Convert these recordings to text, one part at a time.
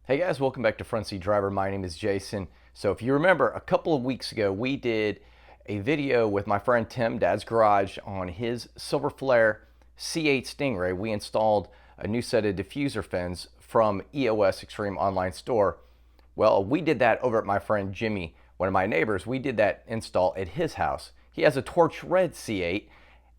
Hey guys, welcome back to Front Seat Driver. My name is Jason. So if you remember, a couple of weeks ago we did a video with my friend Tim, Dad's Garage, on his Silver Flare C8 Stingray. We installed a new set of diffuser fins from EOS Extreme Online Store. Well, we did that over at my friend Jimmy, one of my neighbors. We did that install at his house. He has a torch red C8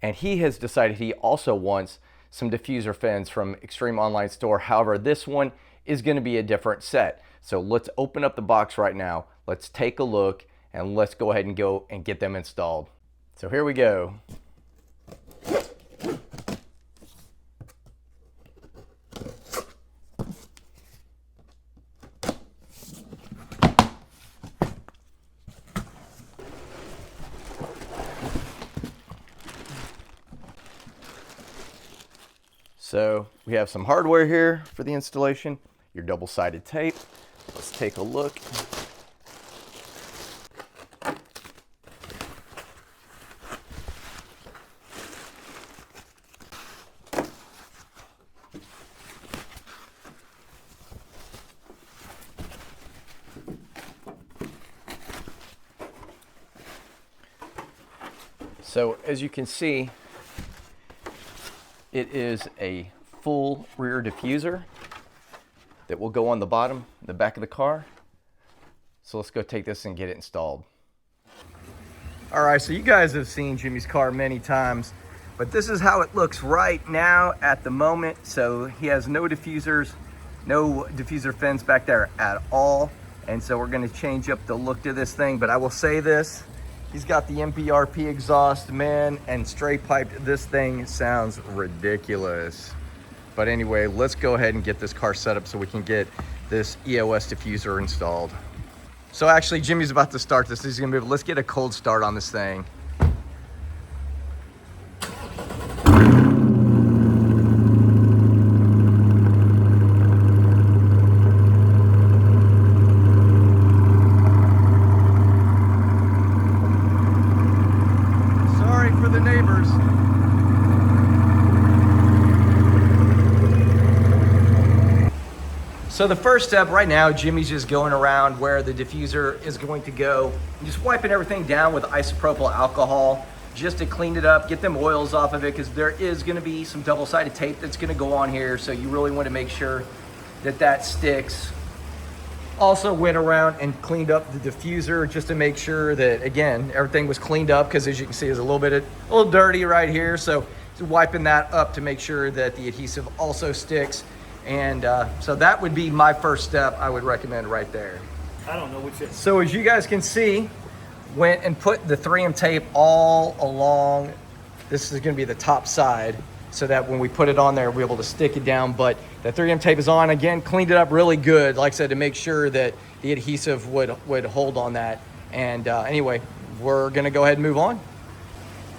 and he has decided he also wants some diffuser fins from Extreme Online Store. However, this one is going to be a different set. So let's open up the box right now. Let's take a look and let's go ahead and go and get them installed. So here we go. So we have some hardware here for the installation, your double-sided tape. Let's take a look. So as you can see, it is a full rear diffuser that will go on the bottom, the back of the car. So let's go take this and get it installed. All right, so you guys have seen Jimmy's car many times, but this is how it looks right now at the moment. So he has no diffusers, no diffuser fins back there at all. And so we're gonna change up the look to this thing, but I will say this, he's got the MPRP exhaust, man, and straight piped. This thing sounds ridiculous. But anyway, let's go ahead and get this car set up so we can get this EOS diffuser installed. So actually, Jimmy's about to start this. He's gonna be, let's get a cold start on this thing. Sorry for the neighbors. So the first step right now, Jimmy's just going around where the diffuser is going to go, and just wiping everything down with isopropyl alcohol just to clean it up, get them oils off of it, because there is going to be some double-sided tape that's going to go on here, so you really want to make sure that that sticks. Also went around and cleaned up the diffuser just to make sure that, again, everything was cleaned up, because as you can see, there's a little dirty right here, so just wiping that up to make sure that the adhesive also sticks. And so that would be my first step I would recommend right there. I don't know which is. So as you guys can see, went and put the 3M tape all along. This is going to be the top side so that when we put it on there, we're able to stick it down. But the 3M tape is on. Again, cleaned it up really good, like I said, to make sure that the adhesive would hold on that. And anyway, we're going to go ahead and move on.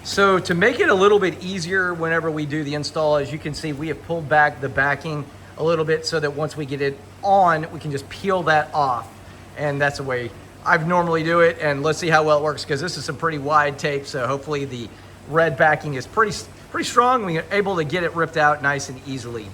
So to make it a little bit easier whenever we do the install, as you can see, we have pulled back the backing a little bit so that once we get it on, we can just peel that off. And that's the way I normally do it. And let's see how well it works, because this is some pretty wide tape. So hopefully the red backing is pretty strong. We're able to get it ripped out nice and easily.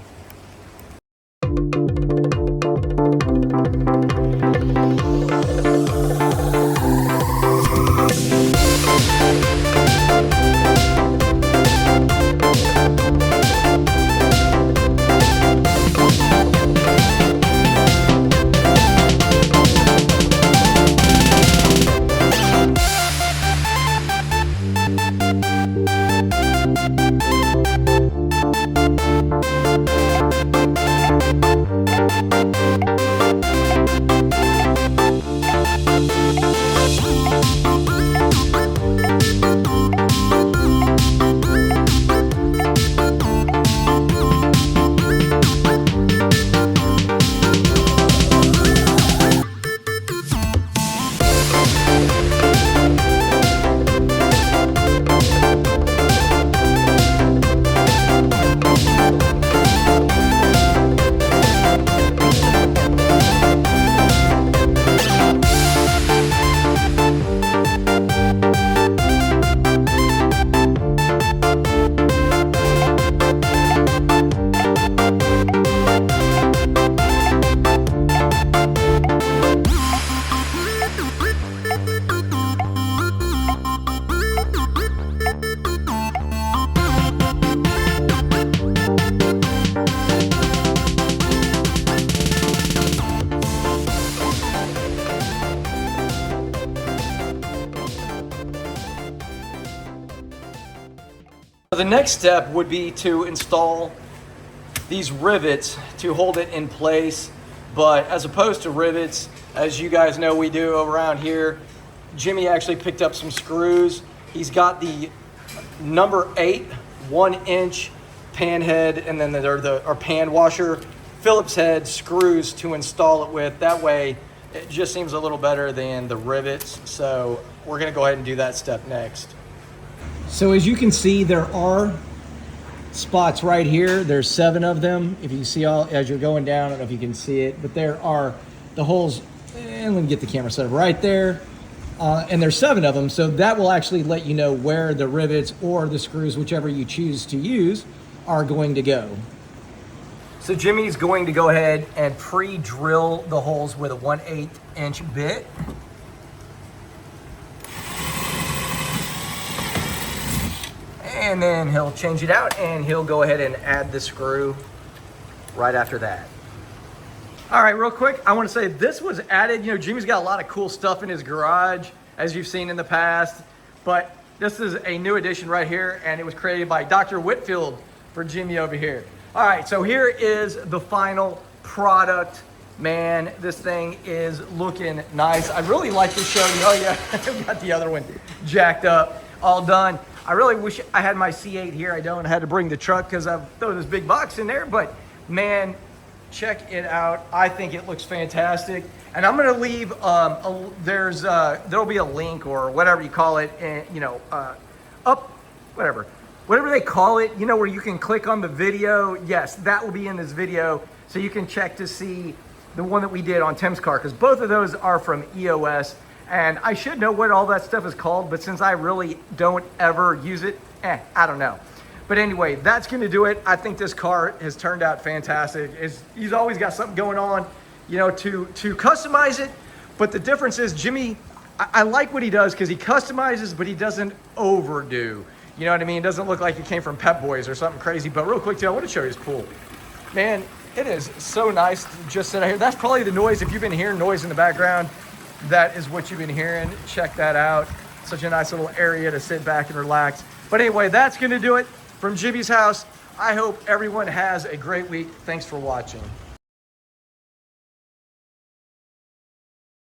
the next step would be to install these rivets to hold it in place. But as opposed to rivets, as you guys know we do around here, Jimmy actually picked up some screws. He's got the number 8 1-inch pan head, and then our pan washer Phillips head screws to install it with. That way it just seems a little better than the rivets. So we're gonna go ahead and do that step next. So as you can see, there are spots right here. There's 7 of them. If you see all as you're going down, I don't know if you can see it, but there are the holes, and let me get the camera set up right there. And there's 7 of them, so that will actually let you know where the rivets or the screws, whichever you choose to use, are going to go. So Jimmy's going to go ahead and pre-drill the holes with a 1/8 inch bit. And then he'll change it out and he'll go ahead and add the screw right after that. All right, real quick, I want to say this was added. You know, Jimmy's got a lot of cool stuff in his garage, as you've seen in the past, but this is a new addition right here, and it was created by Dr. Whitfield for Jimmy over here. All right, so here is the final product. Man, this thing is looking nice. I really like to show you. Oh yeah, I've got the other one jacked up, all done. I really wish I had my C8 here. I don't. I had to bring the truck because I've thrown this big box in there, but man, check it out. I think it looks fantastic. And I'm gonna leave, there'll be a link or whatever you call it, and whatever they call it, you know, where you can click on the video. Yes, that will be in this video. So you can check to see the one that we did on Tim's car, because both of those are from EOS. And I should know what all that stuff is called, but since I really don't ever use it, I don't know. But anyway, that's gonna do it. I think this car has turned out fantastic. He's always got something going on, you know, to customize it. But the difference is Jimmy, I like what he does because he customizes, but he doesn't overdo. You know what I mean? It doesn't look like it came from Pep Boys or something crazy. But real quick, too, I want to show you his pool. Man, it is so nice to just sit out here. That's probably the noise. If you've been hearing noise in the background, that is what you've been hearing. Check that out. Such a nice little area to sit back and relax. But anyway, that's going to do it from Jimmy's house. I hope everyone has a great week. Thanks for watching.